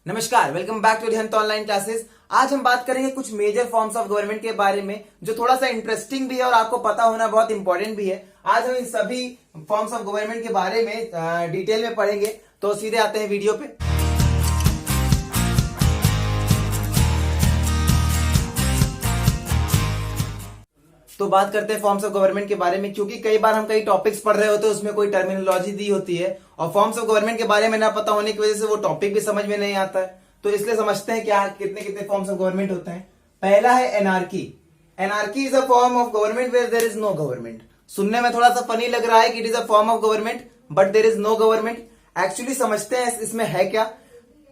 नमस्कार, welcome back to Arihant online classes. आज हम बात करेंगे कुछ मेजर फॉर्म्स ऑफ गवर्नमेंट के बारे में जो थोड़ा सा इंटरेस्टिंग भी है और आपको पता होना बहुत इंपॉर्टेंट भी है। आज हम इन सभी फॉर्म्स ऑफ गवर्नमेंट के बारे में डिटेल में पढ़ेंगे। तो सीधे आते हैं वीडियो पे। तो बात करते हैं फॉर्म्स ऑफ गवर्नमेंट के बारे में, क्योंकि कई बार हम कई टॉपिक्स पढ़ रहे होते हैं, उसमें कोई टर्मिनोलॉजी दी होती है और फॉर्म्स ऑफ गवर्नमेंट के बारे में ना पता होने की वजह से वो टॉपिक भी समझ में नहीं आता है। तो इसलिए समझते हैं क्या कितने कितने फॉर्म्स ऑफ गवर्नमेंट होते हैं। पहला है anarchy. Anarchy is a form of government where there is no government. सुनने में थोड़ा सा फनी लग रहा है कि it is a form of government but there is no government. Actually समझते हैं इसमें है क्या।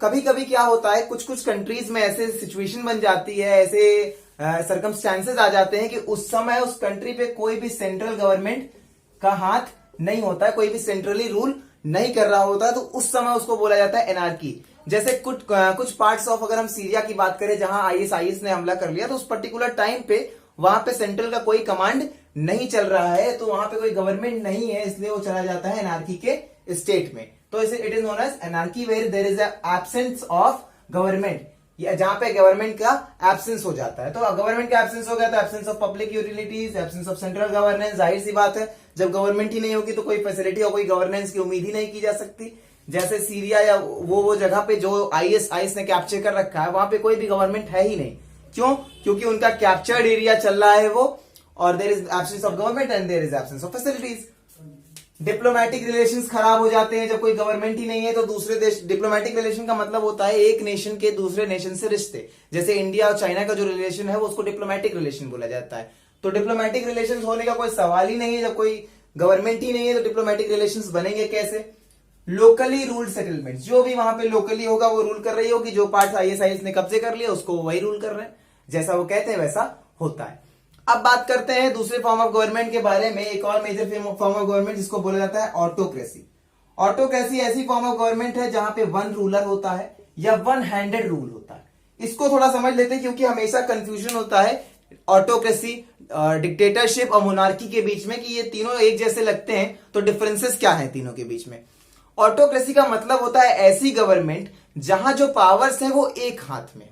कभी कभी क्या होता है, कुछ कुछ कंट्रीज में ऐसे सिचुएशन बन जाती है, ऐसे सर्कमस्टांसेस आ जाते हैं कि उस समय उस कंट्री पे कोई भी सेंट्रल गवर्नमेंट का हाथ नहीं होता है, कोई भी सेंट्रली रूल नहीं कर रहा होता है, तो उस समय उसको बोला जाता है एनार्की। जैसे कुछ पार्ट्स ऑफ, अगर हम सीरिया की बात करें जहां आईएस ने हमला कर लिया, तो उस पर्टिकुलर टाइम पे वहां पे सेंट्रल का कोई कमांड नहीं चल रहा है, तो वहां पे कोई गवर्नमेंट नहीं है, इसलिए वो चला जाता है एनार्की के स्टेट में। तो इसे it is known as anarchy where there is absence of government, या जहां पे गवर्नमेंट का एब्सेंस हो जाता है। तो गवर्नमेंट का एब्सेंस हो गया तो absence of public utilities, absence of central governance. जाहिर सी बात है, जब गवर्नमेंट ही नहीं होगी तो कोई फैसिलिटी और कोई गवर्नेंस की उम्मीद ही नहीं की जा सकती। जैसे सीरिया या वो जगह पे जो आईएस ने कैप्चर कर रखा है, वहां पे कोई भी गवर्नमेंट है ही नहीं। क्यों? क्योंकि उनका कैप्चर्ड एरिया चल रहा है वो, और there is absence of government and there is absence of facilities. Diplomatic relations खराब हो जाते हैं जब कोई गवर्नमेंट ही नहीं है तो दूसरे देश। डिप्लोमेटिक रिलेशन का मतलब होता है एक नेशन के दूसरे नेशन से रिश्ते। जैसे इंडिया और चाइना का जो रिलेशन है वो उसको डिप्लोमेटिक रिलेशन बोला जाता है। तो डिप्लोमेटिक रिलेशन होने का कोई सवाल ही नहीं है। जब कोई गवर्नमेंट ही नहीं है तो डिप्लोमेटिक रिलेशन बनेंगे कैसे? लोकली रूल्ड सेटलमेंट, जो भी वहां पे लोकली होगा वो रूल कर रही होगी। जो पार्ट आईएस ने कब्जे कर लिया उसको वही रूल कर रहे हैं, जैसा वो कहते हैं वैसा होता है। अब बात करते हैं दूसरे फॉर्म ऑफ गवर्नमेंट के बारे में। एक और मेजर फॉर्म ऑफ गवर्नमेंट जिसको बोला जाता है ऑटोक्रेसी। ऑटोक्रेसी ऐसी फॉर्म ऑफ गवर्नमेंट है जहां पे वन रूलर होता है या वन हैंडेड रूल होता है। इसको थोड़ा समझ लेते हैं क्योंकि हमेशा कंफ्यूजन होता है ऑटोक्रेसी, डिक्टेटरशिप और मोनार्की के बीच में कि ये तीनों एक जैसे लगते हैं, तो डिफरेंसेस क्या है तीनों के बीच में। ऑटोक्रेसी का मतलब होता है ऐसी गवर्नमेंट जहां जो पावर्स है वो एक हाथ में।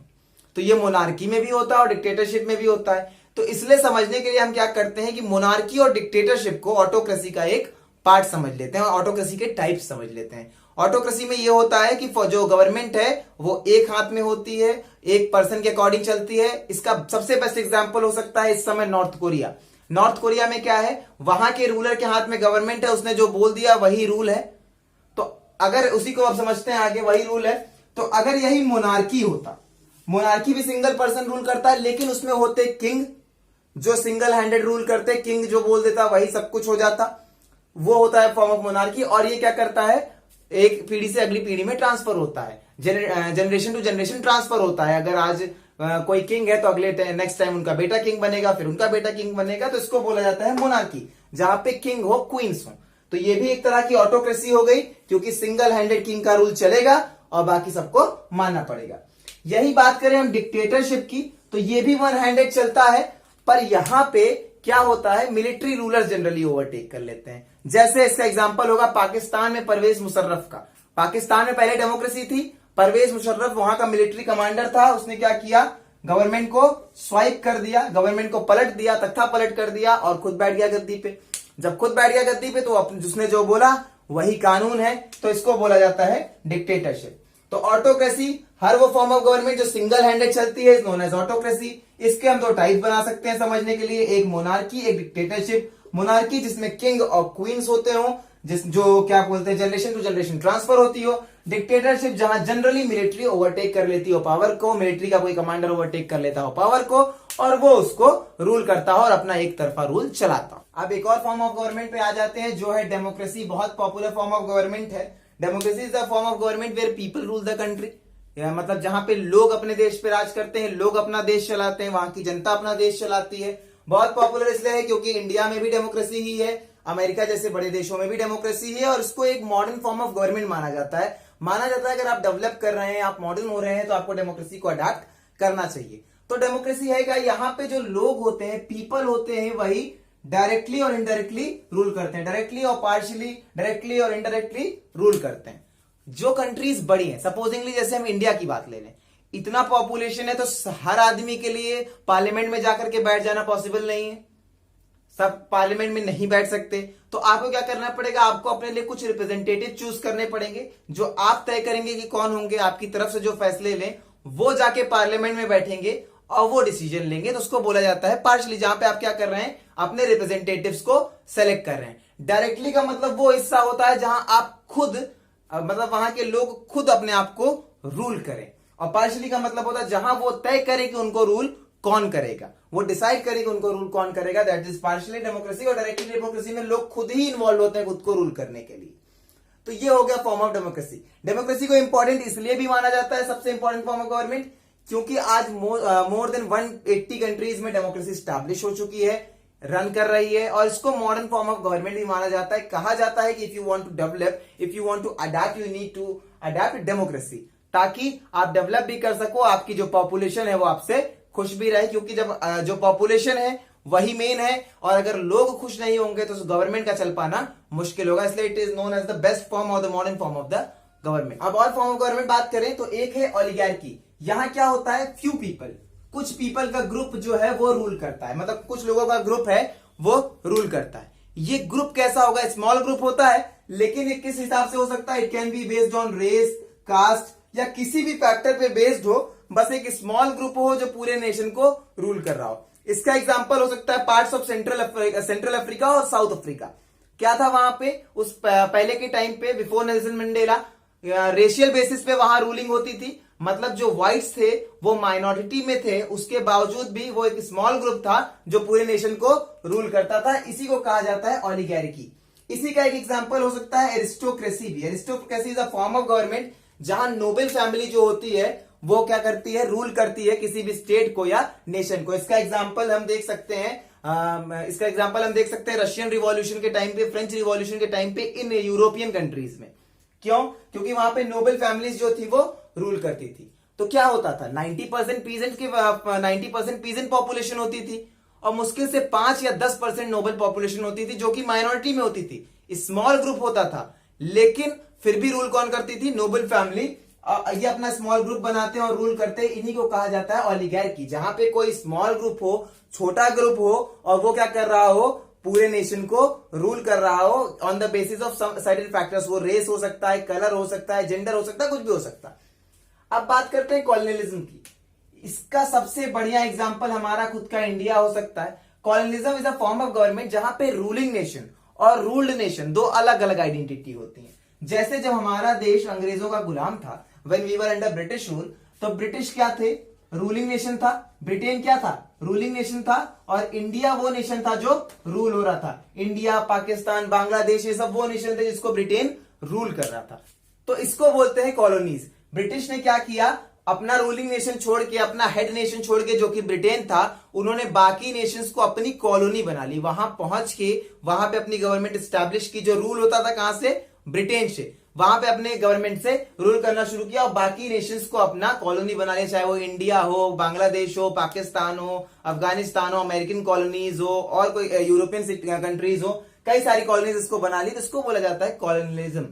तो ये मोनार्की में भी होता है और डिक्टेटरशिप में भी होता है। तो इसलिए समझने के लिए हम क्या करते हैं कि मोनार्की और डिक्टेटरशिप को ऑटोक्रेसी का एक पार्ट समझ लेते हैं और ऑटोक्रेसी के टाइप समझ लेते हैं। ऑटोक्रेसी में यह होता है कि जो गवर्नमेंट है वो एक हाथ में होती है, एक पर्सन के अकॉर्डिंग चलती है। इसका सबसे बेस्ट एग्जांपल हो सकता है इस समय नॉर्थ कोरिया। नॉर्थ कोरिया में क्या है, वहां के रूलर के हाथ में गवर्नमेंट है, उसने जो बोल दिया वही रूल है। तो अगर उसी को आप समझते हैं आगे, वही रूल है। तो अगर यही मोनार्की होता, मोनार्की भी सिंगल पर्सन रूल करता है, लेकिन उसमें होते किंग जो सिंगल हैंडेड रूल करते, किंग जो बोल देता वही सब कुछ हो जाता, वो होता है फॉर्म ऑफ मोनार्की। और ये क्या करता है, एक पीढ़ी से अगली पीढ़ी में ट्रांसफर होता है, जनरेशन टू जनरेशन ट्रांसफर होता है। अगर आज कोई किंग है तो अगले नेक्स्ट टाइम उनका बेटा किंग बनेगा, फिर उनका बेटा किंग बनेगा। तो इसको बोला जाता है मोनार्की, जहां पे किंग हो, क्वींस हो। तो ये भी एक तरह की ऑटोक्रेसी हो गई, क्योंकि सिंगल हैंडेड किंग का रूल चलेगा और बाकी सबको मानना पड़ेगा। यही बात करें हम डिक्टेटरशिप की, तो ये भी वन हैंडेड चलता है, पर यहां पे क्या होता है, मिलिट्री रूलर्स जनरली ओवरटेक कर लेते हैं। जैसे इसका एग्जांपल होगा पाकिस्तान में परवेज मुशर्रफ का। पाकिस्तान में पहले डेमोक्रेसी थी, परवेज मुशर्रफ वहां का मिलिट्री कमांडर था। उसने क्या किया, गवर्नमेंट को स्वाइप कर दिया, गवर्नमेंट को पलट दिया, तख्ता पलट कर दिया और खुद बैठ गया गद्दी पे। जब खुद बैठ गया गद्दी पे तो जिसने जो बोला वही कानून है, तो इसको बोला जाता है डिक्टेटरशिप। तो ऑटोक्रेसी, हर वो फॉर्म ऑफ गवर्नमेंट जो सिंगल हैंडेड चलती है, इज नोन एज ऑटोक्रेसी। इसके हम दो टाइप बना सकते हैं समझने के लिए, एक मोनार्की, एक डिक्टेटरशिप। मोनार्की जिसमें किंग और क्वींस होते हो, जो क्या बोलते हैं जनरेशन टू जनरेशन ट्रांसफर होती हो। डिक्टेटरशिप जहां जनरली मिलिट्री ओवरटेक कर लेती हो पावर को, मिलिट्री का कोई कमांडर ओवरटेक कर लेता हो पावर को और वो उसको रूल करता हो और अपना एक तरफा रूल चलाता हो। अब एक और फॉर्म ऑफ गवर्नमेंट पे आ जाते हैं जो है डेमोक्रेसी। बहुत पॉपुलर फॉर्म ऑफ गवर्नमेंट है। Democracy is the form of government where people rule the country. मतलब जहां पे लोग अपने देश पे राज करते हैं, लोग अपना देश चलाते हैं, वहां की जनता अपना देश चलाती है। बहुत पॉपुलर इसलिए है क्योंकि इंडिया में भी डेमोक्रेसी ही है, अमेरिका जैसे बड़े देशों में भी डेमोक्रेसी है, और इसको एक मॉडर्न फॉर्म ऑफ गवर्नमेंट माना जाता है। अगर आप डेवलप कर रहे हैं, आप मॉडर्न हो रहे हैं, तो आपको डेमोक्रेसी को अडॉप्ट करना चाहिए। तो डेमोक्रेसी है क्या, यहाँ पे जो लोग होते हैं, पीपल होते हैं, वही डायरेक्टली और इनडायरेक्टली रूल करते हैं, डायरेक्टली और पार्शियली, डायरेक्टली और इनडायरेक्टली रूल करते हैं। जो कंट्रीज बड़ी हैं, सपोजिंगली जैसे हम इंडिया की बात ले लें, इतना पॉपुलेशन है तो हर आदमी के लिए पार्लियामेंट में जाकर के बैठ जाना पॉसिबल नहीं है, सब पार्लियामेंट में नहीं बैठ सकते। तो आपको क्या करना पड़ेगा, आपको अपने लिए कुछ रिप्रेजेंटेटिव चूज करने पड़ेंगे, जो आप तय करेंगे कि कौन होंगे, आपकी तरफ से जो फैसले लें वो जाके पार्लियामेंट में बैठेंगे और वो डिसीजन लेंगे। तो उसको बोला जाता है पार्शली, जहां पे आप क्या कर रहे हैं, अपने रिप्रेजेंटेटिव्स को सेलेक्ट कर रहे हैं। डायरेक्टली का मतलब वो हिस्सा होता है जहां आप खुद मतलब वहां के लोग खुद अपने आप को रूल करें, और पार्शली का मतलब होता है जहां वो तय करें कि उनको रूल कौन करेगा, वो डिसाइड करे कि उनको रूल कौन करेगा, दैट इज पार्शियली डेमोक्रेसी। और डायरेक्टली डेमोक्रेसी में लोग खुद ही इन्वॉल्व होते हैं खुद को रूल करने के लिए। तो ये हो गया फॉर्म ऑफ डेमोक्रेसी। डेमोक्रेसी को इंपॉर्टेंट इसलिए भी माना जाता है, सबसे इंपॉर्टेंट फॉर्म ऑफ गवर्नमेंट, क्योंकि आज मोर देन 180 कंट्रीज में डेमोक्रेसी स्टैब्लिश हो चुकी है, रन कर रही है, और इसको मॉडर्न फॉर्म ऑफ गवर्नमेंट भी माना जाता है। कहा जाता है कि if you want to develop, if you want to adapt, you need to adapt democracy, ताकि आप डेवलप भी कर सको, आपकी जो पॉपुलेशन है वो आपसे खुश भी रहे, क्योंकि जब जो पॉपुलेशन है वही मेन है, और अगर लोग खुश नहीं होंगे तो गवर्नमेंट का चल पाना मुश्किल होगा। इसलिए it is known as the best form और the modern form of the government. अब और फॉर्म ऑफ गवर्नमेंट बात करें तो एक है ओलिगार्की। यहां क्या होता है, फ्यू पीपल, कुछ पीपल का ग्रुप जो है वो रूल करता है, मतलब कुछ लोगों का ग्रुप है वो रूल करता है। ये ग्रुप कैसा होगा, स्मॉल ग्रुप होता है, लेकिन ये किस हिसाब से हो सकता है, it can be based on race, caste या किसी भी फैक्टर पे बेस्ड हो, बस एक स्मॉल ग्रुप हो जो पूरे नेशन को रूल कर रहा हो। इसका एग्जांपल हो सकता है पार्ट्स ऑफ सेंट्रल अफ्रीका और साउथ अफ्रीका। क्या था वहां पे, उस पहले के टाइम पे before Nelson Mandela racial basis पे वहां रूलिंग होती थी, मतलब जो व्हाइट्स थे वो माइनॉरिटी में थे, उसके बावजूद भी वो एक स्मॉल ग्रुप था जो पूरे नेशन को रूल करता था। इसी को कहा जाता है ओलिगार्की। इसी का एक एग्जांपल हो सकता है एरिस्टोक्रेसी भी। Aristocracy is a form of government जहां नोबल फैमिली जो होती है वो क्या करती है, रूल करती है किसी भी स्टेट को या नेशन को। इसका एग्जांपल हम देख सकते हैं रशियन रिवॉल्यूशन के टाइम पे, फ्रेंच रिवॉल्यूशन के टाइम पे इन यूरोपियन कंट्रीज में। क्यों? क्योंकि वहां पे नोबल फैमिलीज जो थी वो रूल करती थी। तो क्या होता था, 90% पीजेंट पॉपुलेशन होती थी, और मुश्किल से 5 या 10% नोबल पॉपुलेशन होती थी जो कि माइनॉरिटी में होती थी, स्मॉल ग्रुप होता था, लेकिन फिर भी रूल कौन करती थी, नोबल फैमिली। ये अपना स्मॉल ग्रुप बनाते हैं और रूल करते हैं, इन्हीं को कहा जाता है ओलिगार्की। जहां पे कोई स्मॉल ग्रुप हो, छोटा ग्रुप हो, और वो क्या कर रहा हो, पूरे नेशन को रूल कर रहा हो on the basis of certain factors. वो रेस हो सकता है, कलर हो सकता है, जेंडर हो सकता है, कुछ भी हो सकता है। अब बात करते हैं कॉलोनियलिज्म की। इसका सबसे बढ़िया एग्जांपल हमारा खुद का इंडिया हो सकता है। Colonialism is a form of government जहां पे रूलिंग नेशन और रूल्ड नेशन दो अलग अलग आइडेंटिटी होती है। जैसे जब हमारा देश अंग्रेजों का गुलाम था, when we were under British rule, तो ब्रिटिश क्या थे, रूलिंग नेशन था, ब्रिटेन क्या था, रूलिंग नेशन था, और इंडिया वो नेशन था जो रूल हो रहा था। इंडिया, पाकिस्तान, बांग्लादेश, ये सब वो नेशन थे जिसको ब्रिटेन रूल कर रहा था। तो इसको बोलते हैं कॉलोनीज। ब्रिटिश ने क्या किया, अपना रूलिंग नेशन छोड़ के, अपना हेड नेशन छोड़ के जो कि ब्रिटेन था, उन्होंने बाकी नेशंस को अपनी कॉलोनी बना ली। वहां पहुंच के वहां पे अपनी गवर्नमेंट स्टैब्लिश की, जो रूल होता था कहां से, ब्रिटेन से, वहां पे अपने गवर्नमेंट से रूल करना शुरू किया, और बाकी नेशंस को अपना कॉलोनी बना लिया, चाहे वो इंडिया हो, बांग्लादेश हो, पाकिस्तान हो, अफगानिस्तान हो, अमेरिकन कॉलोनीज हो, और कोई यूरोपियन कंट्रीज हो, कई सारी कॉलोनीज इसको बना ली। तो इसको बोला जाता है कॉलोनियलिज्म।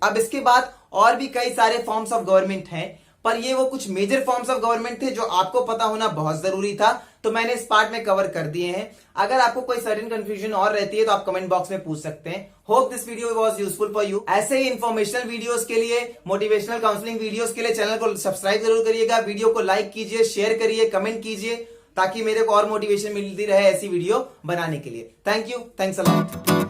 अब इसके बाद और भी कई सारे फॉर्म्स ऑफ गवर्नमेंट हैं, पर ये वो कुछ मेजर फॉर्म्स ऑफ गवर्नमेंट थे जो आपको पता होना बहुत जरूरी था, तो मैंने इस पार्ट में कवर कर दिए हैं। अगर आपको कोई सर्टेन कंफ्यूजन और रहती है तो आप कमेंट बॉक्स में पूछ सकते हैं। Hope this video was useful for you. ऐसे ही इंफॉर्मेशनल वीडियोस के लिए, मोटिवेशनल काउंसलिंग वीडियोस के लिए चैनल को सब्सक्राइब जरूर करिएगा, वीडियो को लाइक कीजिए, शेयर करिए, कमेंट कीजिए, ताकि मेरे को और मोटिवेशन मिलती रहे ऐसी वीडियो बनाने के लिए। Thank you, thanks a lot.